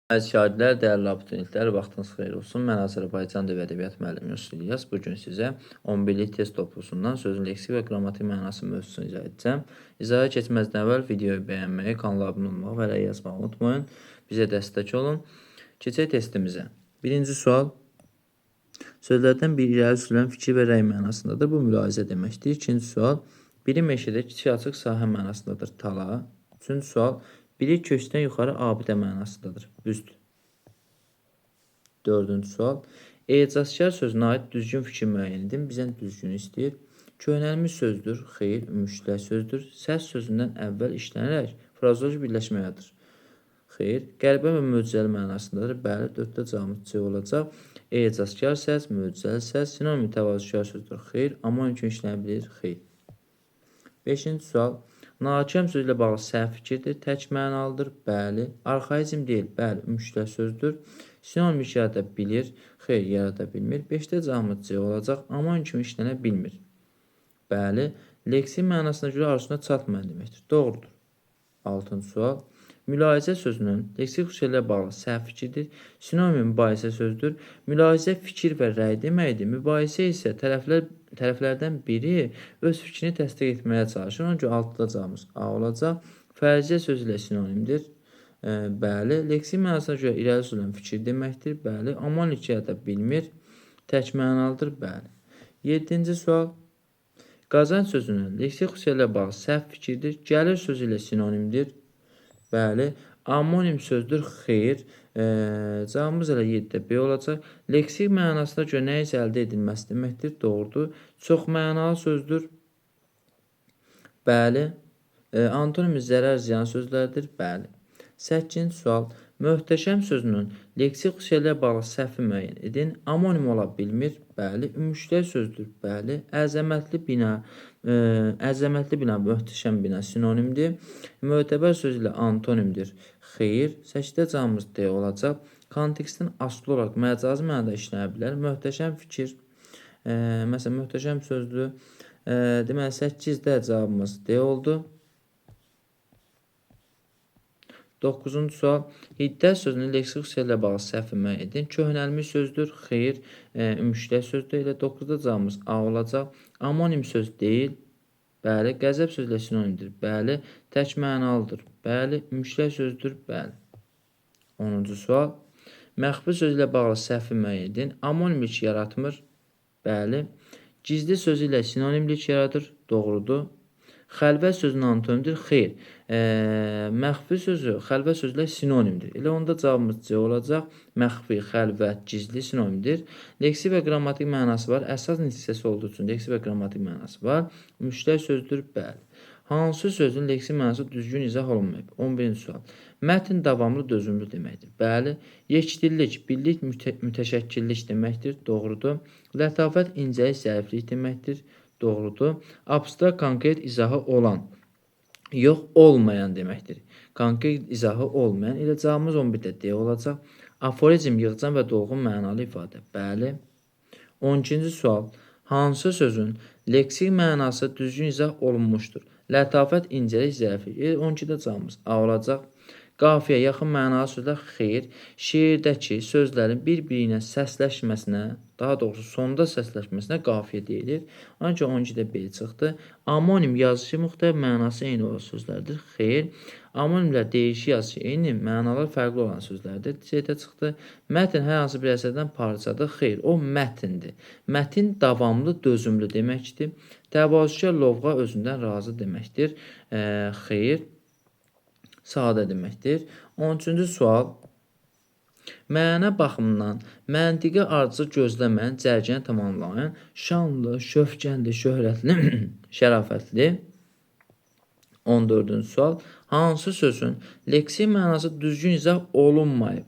Əziz şagirdlər, dəyərli abituriyentlər, vaxtınız xeyir olsun. Mən Azərbaycan dil və ədəbiyyat müəllimi Yusuf İlyas. Bugün sizə 11-lik test toplusundan sözün leksik və qrammatik mənası mövzusunu izah edəcəm. İzaha keçməzdən əvvəl videoyu bəyənməyi, kanala abunə olmağı və like yazmağı unutmayın. Bizə dəstək olun. Keçək testimizə. Birinci sual. Sözlərdən biri irəli sürülən fikir və rəy mənasındadır. Bu mülahizə deməkdir. İkinci sual. Biri meşədə kiçik açıq sahə mənasındadır. Tala. Üçüncü sual. Biri kökdən yuxarı abidə mənasındadır. Büst. Dördüncü sual. Ecazkar sözünə aid düzgün fikir müəyyən edin. Bizdən düzgün istəyir. Köhnəlmiş sözdür. Xeyr, müştəq sözdür. Səs sözündən əvvəl işlənərək frazoloji birləşmə yaradır. Xeyr. Qəribə və möcüzəli mənasındadır. Bəli, 4-də cavabımız C olacaq. Ecazkar səs, möcüzəli səs, sinonim təvazökar sözdür. Xeyr, amma mümkün işlənə bilir. Xeyr. 5-ci sual. Nakəm sözlə bağlı səhv fikirdir, tək mənalıdır, bəli. Arxaizm deyil, bəli, müştəq sözdür. Sinonimlik yarada bilir, xeyr, yarada bilmir. 5-də cavabımız C olacaq, amma kimi işlənə bilmir. Bəli, leksik mənasına görə arzusuna çatmayan deməkdir. Doğrudur. 6-cı sual. Mülahizə sözünün leksik xüsusiyyətlə bağlı səhv fikirdir. Sinonim mübahisə sözdür. Mülahizə fikir və rəy deməkdir. Mübahisə isə tərəflərdən biri öz fikrini təsdiq etməyə çalışır. Ona görə 6-da cavabımız A olacaq. Fərziyyə sözü ilə sinonimdir. Bəli. Leksik mənasına görə irəli sürülən fikir deməkdir. Bəli. Amanlik yarada bilmir. Tək mənalıdır. Bəli. 7-ci sual. Qazanc sözünün leksik xüsusiyyətlə bağlı səhv fikirdir. Gəlir sözü ilə sinonimdir. Bəli, amonim sözdür, xeyr. Cavabımız elə 7-də B olacaq. Leksik mənasına görə nə isə əldə edilməsi deməkdir, doğrudur. Çox mənalı sözdür. Bəli. Antonimi zərər ziyan sözlərdir, bəli. 8-ci sual. Möhtəşəm sözünün leksik xüsusiyyətlə bağlı səhvi müəyyən edin. Amonim ola bilmir, bəli. Müştəq sözdür, bəli. Əzəmətli bina, möhtəşəm bina sinonimdir. Mötəbər sözü ilə antonimdir, xeyr. 8-də cavabımız D olacaq. Kontekstin asılı olaraq məcazi mənada işlənə bilər. Möhtəşəm fikir, məsələn, möhtəşəm sözdür. Deməli, 8-də cavabımız D oldu. 9-cu sual. Hiddət sözünün leksik xüsusiyyətlə bağlı səhvi müəyyən edin. Köhnəlmiş sözdür, xeyr. Müştəq sözdür. Elə 9-da cavabımız A olacaq. Amonim söz deyil. Bəli. Qəzəb sözlə sinonimdir. Bəli. Tək mənalıdır. Bəli. Müştəq sözdür. Bəli. 10-cu sual. Məxfi sözlə bağlı səhvi müəyyən edin. Amonimlik yaratmır. Bəli. Gizli sözü ilə sinonimlik yaradır. Doğrudur. Xəlvət sözünün antonimdir. Xeyr. Məxfi sözü xəlvət sözlə sinonimdir. Elə onda cavabımız C olacaq. Məxfi, xəlvət, gizli sinonimdir. Leksik və qrammatik mənası var. Əsas hissəsi olduğu üçün leksik və qrammatik mənası var. Müştəq sözdür, bəli. Hansı sözün leksik mənası düzgün izah olunmayıb? 11-ci sual. Mətn davamlı dözümlü deməkdir. Bəli. Yekdillik, birlik, mütəşəkkillik deməkdir. Doğrudur. Lətafət, incəlik, zəriflik deməkdir. Doğrudur. Abstrakt konkret izahı olan, yox olmayan deməkdir. Konkret izahı olmayan. Elə cavabımız 11-də D olacaq. Aforizm, yığcam və dolğun mənalı ifadə. Bəli. 12-ci sual. Hansı sözün leksik mənası düzgün izah olunmuşdur? Lətafət, incəlik, zəriflik. 12-də cavabımız A olacaq. Qafiyə, yaxın mənalı sözlər, xeyr. Şeirdəki sözlərin bir-biri ilə səsləşməsinə, daha doğrusu sonda səsləşməsinə qafiyə deyilir. Ancaq 12-də B çıxdı. Amonim yazışı müxtəlif mənası eyni olan sözlərdir. Xeyr. Amonimlər deyişi yazışı eyni, mənalar fərqli olan sözlərdir. C-də çıxdı. Mətn hər hansı bir əsərdən parçadır. Xeyr, o mətndir. Mətin davamlı, dözümlü deməkdir. Təvazökar lovğa özündən razı deməkdir. Xeyr. Sadə deməkdir. 13-cü sual. Məna baxımından məntiqi ardıcı gözləməyən, cərgəni tamamlayan, şanlı, şövkənli, şöhrətli, şərafətli. 14-cü sual. Hansı sözün leksik mənası düzgün izah olunmayıb?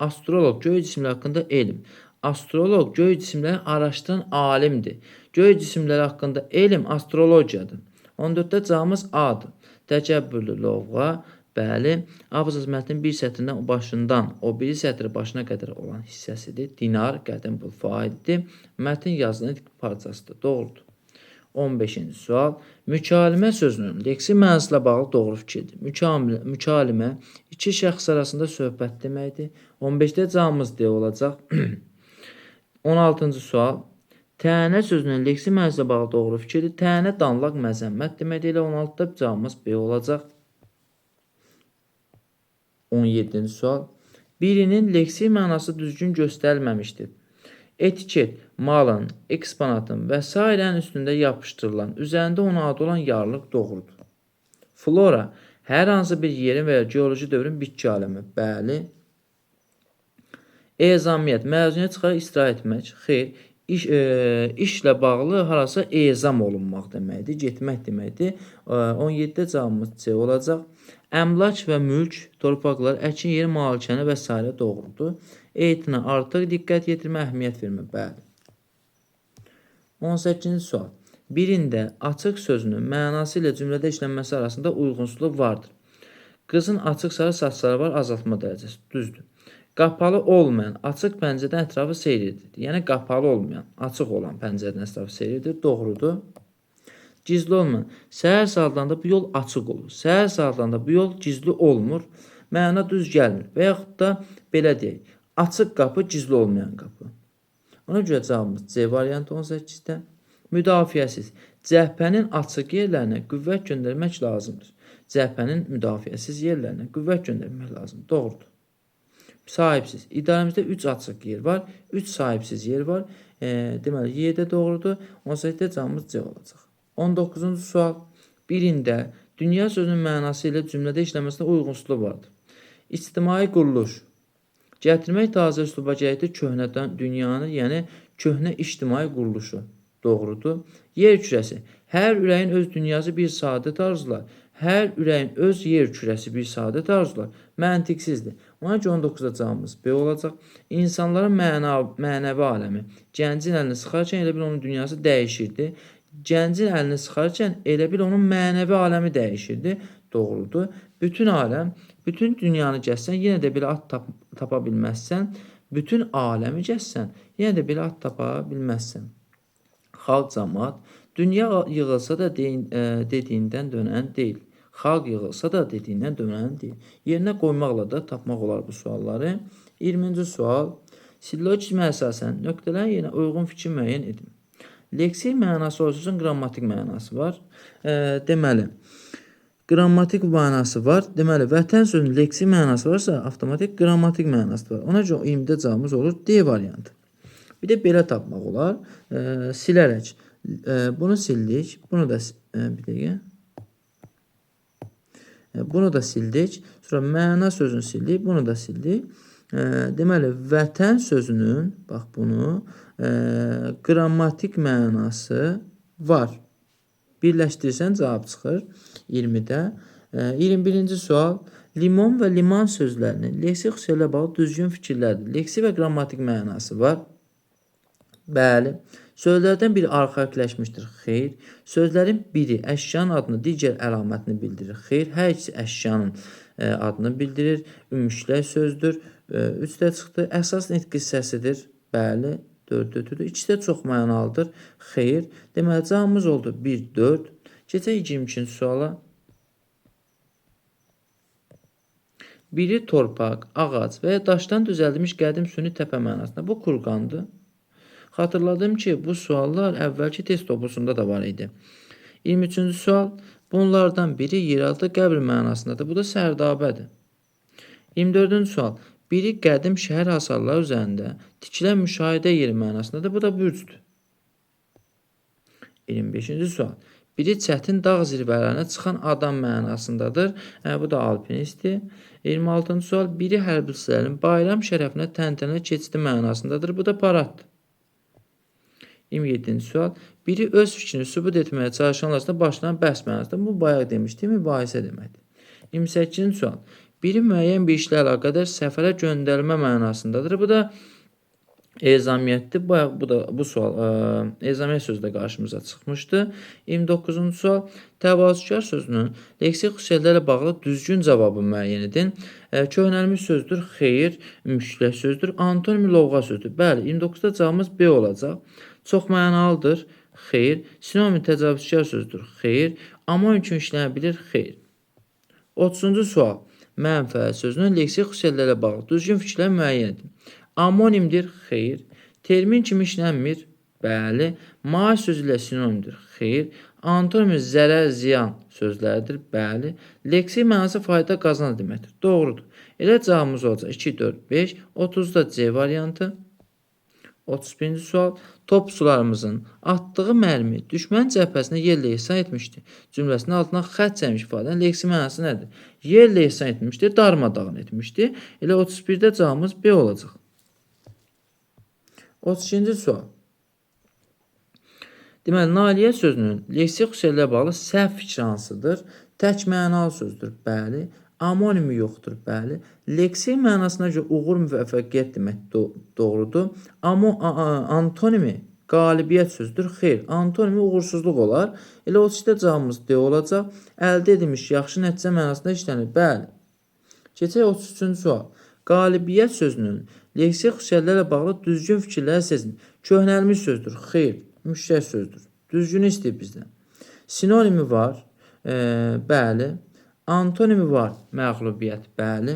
Astrolog, göy cisimlər haqqında elm. Astrolog, göy cisimləri araşdıran alimdir. Göy cisimləri haqqında elm astrologiyadır. 14-də cavabımız A-dır. Təkəbbürlü lovğa. Bəli, abzas mətnin bir sətrindən başından o biri sətri başına qədər olan hissəsidir. Dinar, qədim pul faildir. Mətn yazının parçasıdır. Doğrudur. 15-ci sual. Mükalimə sözünün leksi mənası ilə bağlı doğru fikirdir. Mükalimə iki şəxs arasında söhbət deməkdir. 15-də cavabımız D olacaq. 16-cı sual. Tənə sözünün leksi mənası ilə bağlı doğru fikirdir. Tənə danlaq məzəmmət deməkdir. Elə 16-da cavabımız B olacaq. 17-ci sual. Birinin leksi mənası düzgün göstərilməmişdir. Etiket, malın, eksponatın və s. üstündə yapışdırılan, üzərində ona adı olan yarlıq doğrudur. Flora, hər hansı bir yerin və ya geoloji dövrün bitki aləmi. Bəli. Ezamiyyət, məzuniyyət çıxaraq istirahət etmək. Xeyr. İşlə bağlı harasa ezam olunmaq deməkdir, getmək deməkdir. 17-də cavabımız C olacaq. Əmlak və mülk, torpaqlar, əkin yeri, malikəni və s. doğrudur. Etina artıq diqqət yetirmə, əhəmiyyət vermə. Bəli. 18-ci sual. Birində açıq sözünün mənası ilə cümlədə işlənməsi arasında uyğunsuzluq vardır. Qızın açıq sarı saçları var, azaltma dərəcəsi. Düzdür. Qapalı olmayan, açıq pəncərədən ətrafı seyr edir. Yəni, qapalı olmayan, açıq olan pəncərədən ətrafı seyr edir. Doğrudur. Gizli olmayan, səhər saatlarında bu yol açıq olur. Səhər saatlarında bu yol gizli olmur. Məna düz gəlmir. Və yaxud da belə deyək, açıq qapı, gizli olmayan qapı. Ona görə cavabımız C variantı 18-də. Müdafiəsiz. Cəhbənin açıq yerlərinə qüvvət göndərmək lazımdır. Cəhbənin müdafiəsiz yerlərinə qüvvət göndərmək lazımdır. Doğrudur. Sahibsiz. İdarəmizdə 3 açıq yer var, 3 sahibsiz yer var. Deməli, Y də doğrudur. 18-də cavabımız C olacaq. 19-cu sual. Birində dünya sözünün mənası ilə cümlədə işləməsində uyğunsuzluq vardır. İctimai quruluş. Gətirmək taze üsluba gərəkdir köhnədən dünyanı, yəni köhnə ictimai quruluşu. Doğrudur. Yer kürəsi. Hər ürəyin öz dünyası bir saadət arzular. Hər ürəyin öz yer kürəsi bir saadət arzular. Məntiqsizdir. Ona görə 19-da cavabımız B olacaq. İnsanların mənəvi aləmi. Gəncin əlini sıxarkən elə bil onun dünyası dəyişirdi. Gəncin əlini sıxarkən elə bil onun mənəvi aləmi dəyişirdi. Doğrudur. Bütün aləm, bütün dünyanı gəzsən, yenə də belə at tapa bilməzsən. Bütün aləmi gəzsən, yenə də belə at tapa bilməzsən. Xalq cəmaət, dünya yığılsa da dediyindən dönən deyil. Xalq yığılsa da dediyindən dönən deyil. Yerinə qoymaqla da tapmaq olar bu sualları. 20-ci sual. Sillogizmə əsasən nöqtələrin yerinə uyğun fikir müəyyən edin. Leksik mənası olsun, qrammatik mənası var. Deməli, qrammatik mənası var. Deməli, vətən sözünün leksik mənası varsa, avtomatik qrammatik mənası var. Ona görə 20-də cavabımız olur D variantı. Bir də belə tapmaq olar. Silərək. Bunu sildik. Bunu da bir dəqiqə. Bunu da sildik. Sonra məna sözünü sildik. Bunu da sildik. Deməli, vətən sözünün, bax bunu, qrammatik mənası var. Birləşdirsən cavab çıxır 20-də. 21-ci sual. Limon və liman sözlərinin leksik xüsusiyyətlə bağlı düzgün fikirlərdir. Leksik və qrammatik mənası var. Bəli. Sözlərdən biri arxaikləşmişdir. Xeyr. Sözlərin biri əşyanın adını, digər əlamətini bildirir. Xeyr. Hər ikisi əşyanın adını bildirir. Ümüşlər sözdür. 3-də çıxdı. Əsas nitq hissəsidir. Bəli. 4 ötürdü. İkisi də çox mənalıdır. Xeyr. Deməli, cavabımız oldu 1-4. Keçək 22-ci suala. Biri torpaq, ağac və ya daşdan düzəldilmiş qədim süni təpə mənasında. Bu kurqandır. Xatırladım ki, bu suallar əvvəlki test topusunda da var idi. 23-cü sual. Bunlardan biri yeraltı qəbr mənasındadır. Bu da sərdabədir. 24-cü sual. Biri qədim şəhər hasarları üzərində tikilən müşahidə yeri mənasındadır. Bu da bürcdür. 25-ci sual. Biri çətin dağ zirvələrinə çıxan adam mənasındadır. Bu da alpinistdir. 26-cı sual. Biri hərbiçilərin bayram şərəfinə təntənəli keçidi mənasındadır. Bu da paraddır. 27-ci sual. Biri öz fikrini sübut etməyə çalışanlar arasında başlanan bəhs mənasındadır. Bu bayaq demişdik, mübahisə deməkdir. 28-ci sual. Biri müəyyən bir işlə əlaqədar səfərə göndərilmə mənasındadır. Bu da ezamiyyətdir. Bu sual ezamiyyət sözü də qarşımıza çıxmışdı. 29-cu sual. Təvazükar sözünün leksik xüsusiyyətlərlə bağlı düzgün cavabı müəyyən edin. Köhnəlmiş sözdür. Xeyr. Müştərək sözdür. Antonimi lovğa sözdür. Bəli, 29-da cavabımız B olacaq. Çox mənalıdır. Xeyr. Sinonim təcavüzkar sözdür. Xeyr. Amonim kimi işlənə bilir. Xeyr. 30-cu sual. Mənfəət sözünün leksik xüsusiyyətlərlə bağlı düzgün fikirlər müəyyən edin. Amonimdir. Xeyr. Termin kimi işlənmir. Bəli. Maaş sözü ilə sinonimdir. Xeyr. Antonimi zərər, ziyan sözləridir. Bəli. Leksik mənası fayda, qazanc deməkdir. Doğrudur. Elə cavabımız olacaq 2, 4, 5. 30-da C variantı. 31-ci sual. Topçularımızın atdığı mərmi düşmən cəbhəsinə yerlə ehsan etmişdir. Cümləsinin altından xətt çəkmiş ifadənin leksik mənası nədir? Yerlə ehsan etmişdir, darmadağın etmişdir. Elə 31-də cavabımız B olacaq. 32-ci sual. Deməli, nailiyyət sözünün leksik xüsusiyyətlərlə bağlı səhv fikri hansıdır? Tək mənalı sözdür. Bəli. Amonimi yoxdur. Bəli. Leksik mənasına görə uğur, müvəffəqiyyət demək doğrudur. Amma antonimi qalibiyyət sözdür. Xeyr. Antonimi uğursuzluq olar. Elə 32-də cavabımız D olacaq. Əldə edilmiş yaxşı nəticə mənasında işlənir. Bəli. Keçək 33-cü sual. Qalibiyyət sözünün leksik xüsusiyyətlərlə bağlı düzgün fikirləri sezin. Köhnəlmiş sözdür. Xeyr. Müştərək sözdür. Düzgünü istəyir bizdən. Sinonimi var. Bəli. Antonimi var. Məğlubiyyət. Bəli.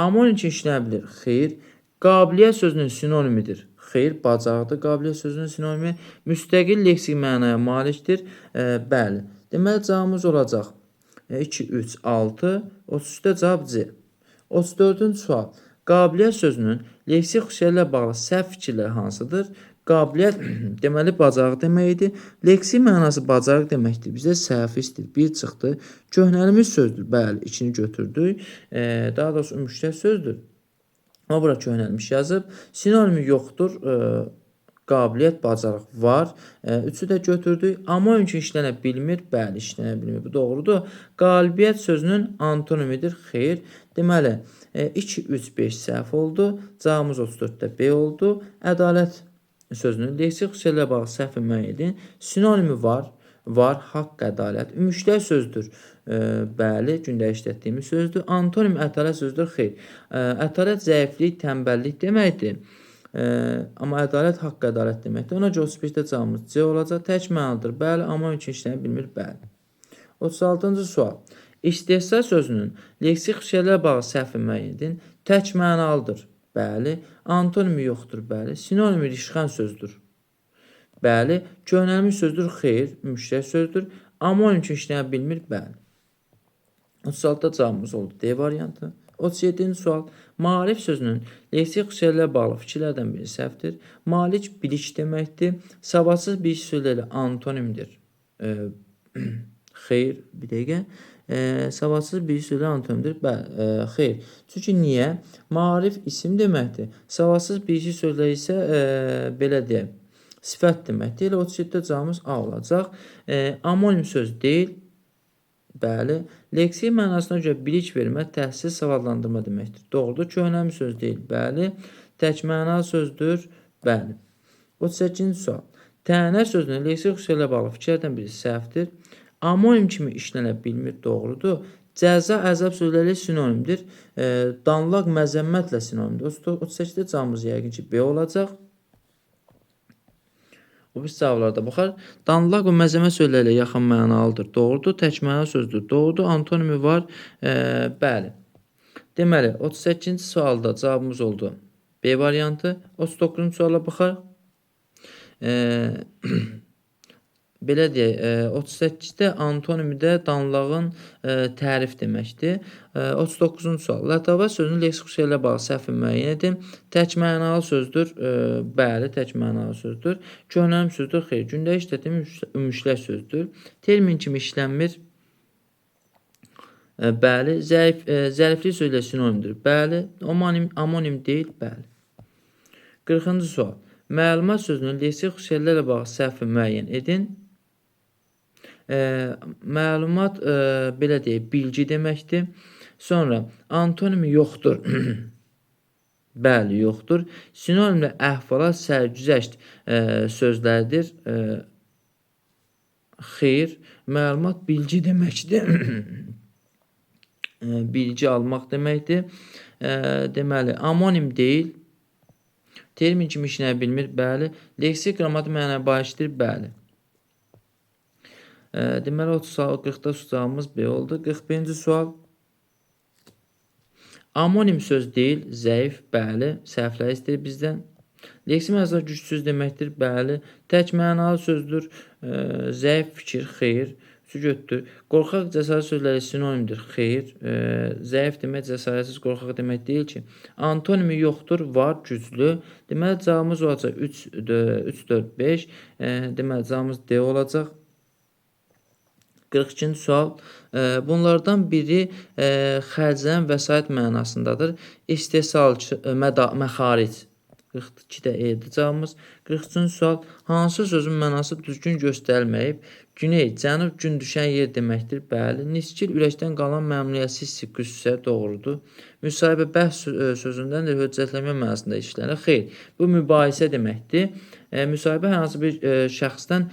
Amonim kimi işlənə bilir. Xeyr. Qabiliyyət sözünün sinonimidir. Xeyr. Bacarıqdır. Qabiliyyət sözünün sinonimi müstəqil leksik mənaya malikdir. Bəli. Deməli, cavabımız olacaq 2, 3, 6. 33-də cavab C. 34-cü sual. Qabiliyyət sözünün leksik xüsusiyyətlərlə bağlı səhv fikirləri hansıdır? Qabiliyyət deməli bacarıq deməkdir. Leksik mənası bacarıq deməkdir. Bizdə səhvi istəyir. 1 çıxdı. Köhnəlmiş sözdür. Bəli, 2-ni götürdük. Daha doğrusu müştərək sözdür. Amma bura köhnəlmiş yazıb. Sinonimi yoxdur. Qabiliyyət, bacarıq var. 3-ü də götürdük. Amonim kimi işlənə bilmir. Bəli, işlənə bilmir. Bu doğrudur. Qalibiyyət sözünün antonimidir. Xeyr. Deməli, 2, 3, 5 səhv oldu. Cavabımız 34-də B oldu. Ədalət sözünün leksik xüsusiyyətlərlə bağlı səhvi müəyyən edin. Sinonimi var. Var, haqq, ədalət. Müştərək sözdür. Bəli, gündə işlətdiyimiz sözdür. Antonim ədalət sözdür. Xeyr. Ədalət zəiflik, tənbəllik deməkdir. Amma ədalət haqq, ədalət deməkdir. Ona görə 35-də cavabımız C olacaq. Tək mənalıdır. Bəli, amma üçün işlənə bilmir. Bəli. 36-cı sual. İstehza sözünün leksik xüsusiyyətlərlə bağlı səhvi müəyyən edin. Tək mənalıdır. Bəli. Antonimi yoxdur. Bəli. Sinonimi ilişqən sözdür. Bəli. Köhnəlmiş sözdür. Xeyr. Müştərək sözdür. Amonim kimi işlənə bilmir. Bəli. 36-da cavabımız oldu. D variantı. 37-ci sual. Maarif sözünün leksik xüsusiyyətlərlə bağlı fikirlərdən biri səhvdir. Malik bilik deməkdir. Savadsız bilik sözləri antonimdir. Xeyr. Bir dəqiqə. Savadsız bilik sözləri antonimdir. Xeyr. Çünki niyə? Maarif isim deməkdir. Savadsız bilik sözləri isə belə deyək. Sifət deməkdir. Elə 37-də cavabımız A olacaq. Amonim söz deyil. Bəli. Leksik mənasına görə bilik vermə, təhsil, savadlandırma deməkdir. Doğrudur. Köhnəlmiş söz deyil. Bəli. Tək mənalı sözdür. Bəli. 38-ci sual. Tənə sözünün leksik xüsusiyyətlərlə bağlı fikirlərdən biri səhvdir. Amonim kimi işlənə bilmir. Doğrudur. Cəza, əzab sözləri sinonimdir. Danlaq, məzəmmətlə sinonimdir. 38-də cavabımız yəqin ki B olacaq. Bu biz cavablarda baxar. Danlaq və məzəmmət sözləri ilə yaxın mənalıdır. Doğrudur. Tək mənalı sözdür. Doğrudur. Antonimi var. Bəli. Deməli, 38-ci sualda cavabımız oldu B variantı. 39-cu suala baxar. Belə deyək, 38-də antonimidə danlağın tərif deməkdir. 39-cu sual. Lətafət sözünün leksik xüsusiyyətlərlə bağlı səhvi müəyyən edin. Tək mənalı sözdür. Bəli, tək mənalı sözdür. Köhnəlmiş sözdür. Xeyr. Gündə işlədilmiş ümüşlər sözdür. Termin kimi işlənmir. Bəli. Zəriflik sözlə sinonimdir. Bəli. Amonim deyil. Bəli. 40-cı sual. Məlumat sözünün leksik xüsusiyyətlərlə bağlı səhvi müəyyən edin. Məlumat belə deyək, bilgi deməkdir. Sonra antonimi yoxdur. Bəli, yoxdur. Sinonimlə əhvalat, sərgüzəşt sözlərdir. Xeyr. Məlumat bilgi deməkdir. Bilgi almaq deməkdir. Deməli, amonim deyil. Termin kimi işlənə bilmir, bəli. Leksik, qrammatik mənaya başlayır, bəli. Deməli 40-da sualımız B oldu. 41-ci sual. Amonim söz deyil, zəif, bəli. Səhvlər istəyir bizdən. Leksik mənasında gücsüz deməkdir, bəli. Tək mənalı sözdür, zəif fikir, xeyr. Götür. Qorxaq, cəsarət sözləri sinonimdir, xeyr. Zəif demək, cəsarətsiz, qorxaq demək deyil ki. Antonimi yoxdur, var, güclü. Deməli, cavabımız olacaq 3, 4, 5. Deməli, cavabımız D olacaq. 42-ci sual. Bunlardan biri xərclənən vəsait mənasındadır. İstehsalçı, məxaric. 42-də E-dir cavabımız. 43-cü sual. Hansı sözün mənası düzgün göstərilməyib? Güney, cənub, gün düşən yer deməkdir. Bəli. Niskil, ürəkdən qalan məmnuniyyətsiz hissi, qüssə doğrudur. Müsahibə, bəhs sözündəndir, höccətləmə mənasında işlənir. Xeyr, bu mübahisə deməkdir. Müsahibə hər hansı bir şəxsdən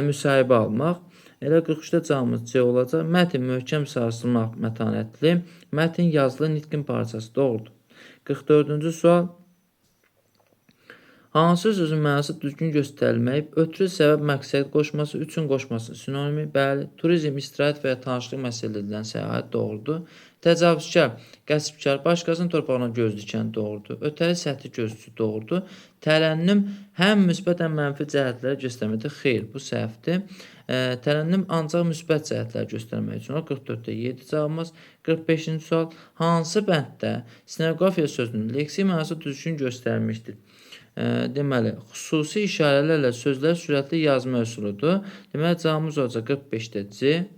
müsahibə almaq. Elə 43-də cavabımız C olacaq. Mətin, möhkəm sarsılmaq, mətanətli. Mətin, yazılı, nitqin parçası. Doğrudur. 44-cü sual. Hansı sözün mənası düzgün göstərilməyib? Ötürü, səbəb, məqsəd qoşması, üçün qoşması sinonimi, bəli. Turizm, istirahət və ya tanışlıq məsələlərdən səyahət doğrudur. Təcavüzkar, qəsbkar, başqasının torpağına göz dikən doğrudur. Ötəri, səthi gözcü doğrudur. Tərənnüm həm müsbət, həm mənfi cəhətləri göstərməkdir. Xeyr, bu səhvdir. Tərənnüm ancaq müsbət cəhətləri göstərmək üçün. 44-də 7 cavabımız. 45-ci sual. Hansı bənddə stenoqrafiya sözünün leksik mənası düzgün göstərilmişdir? Deməli, xüsusi işarələrlə sözlər sürətli yazma üsuludur. Deməli, cavabımız olacaq 45-də C.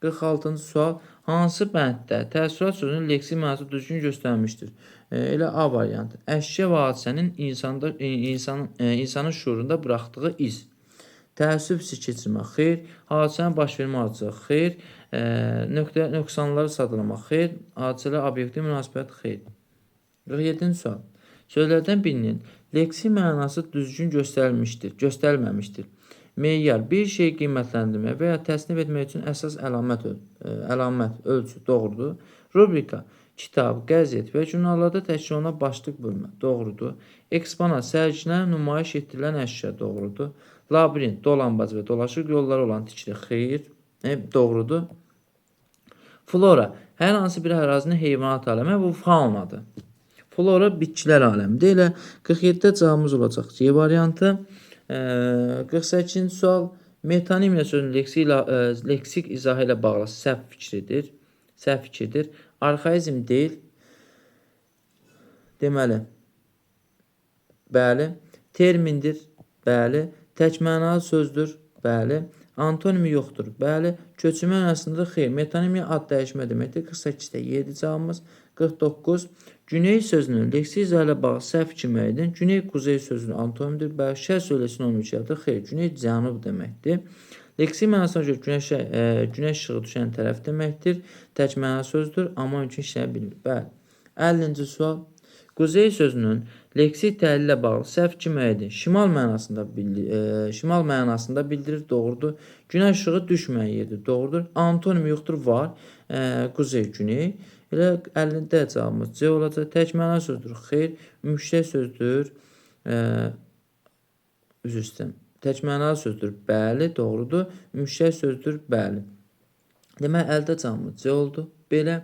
46-cı sual. Hansı bənddə təəssürat sözünün leksik mənası düzgün göstərilmişdir? Elə A variantı. Əşya və hadisənin insanın şuurunda buraxdığı iz. Təəssüf hissi keçirmək, xeyr. Hadisənin baş vermə ardıcılığı, xeyr. Nöqsanları sadalamaq, xeyr. Hadisələr obyektiv münasibət, xeyr. 47-ci sual. Sözlərdən birinin leksik mənası düzgün göstərilməmişdir. Meyyar, bir şey qiymətləndirmək və ya təsnif etmək üçün əsas əlamət, ölçü, doğrudur. Rubrika, kitab, qəzet və jurnallarda təşkil olunan başlıq bölmə, doğrudur. Eksponat, sərgilənən, nümayiş etdirilən əşya, doğrudur. Labirint, dolanbac və dolaşıq yolları olan tikili, xeyr, doğrudur. Flora, hər hansı bir ərazinin heyvanat aləmi, bu faunadır. Flora bitkilər aləmidir. Elə 47-də cavabımız olacaq C variantı. 48-ci sual. Metonimiya sözünün leksik izahı ilə bağlı səhv fikirdir. Arxaizm deyil. Deməli, bəli. Termindir, bəli. Təkmənalı sözdür, bəli. Antonimi yoxdur, bəli. Köçürmə mənasındadır, xeyr. Metonimiya ad dəyişmə deməkdir. 48-də 7 cavabımız. 49. Güney sözünün leksik izahı ilə bağlı səhv kimi edin. Güney, quzey sözünün antonimidir. Bəli, şərq söyləsin onun üçədir. Xeyr, güney cənub deməkdir. Leksik mənasına görə günəş işığı düşən tərəf deməkdir. Tək məna sözdür, amma mümkün işlənə bilmir. Bəli. 50-ci sual. Quzey sözünün leksik təhlili ilə bağlı səhv kimi edin. Şimal mənasında bildirir, doğrudur. Günəş işığı düşməyən yerdir, doğrudur. Antonim yoxdur, var. Quzey, güney. Elə 50-də cavabımız C olacaq. Tək məna sözdür, xeyr. Müştək sözdür. Tək mənalı sözdür, bəli, doğrudur. Müştək sözdür, bəli. Demək, əldə cavabımız C oldu. Belə.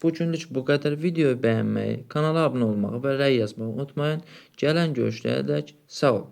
Bugünlük bu qədər. Videoyu bəyənməyi, kanala abunə olmağı və rəy yazmağı unutmayın. Gələn görüşlərə dək sağ olun.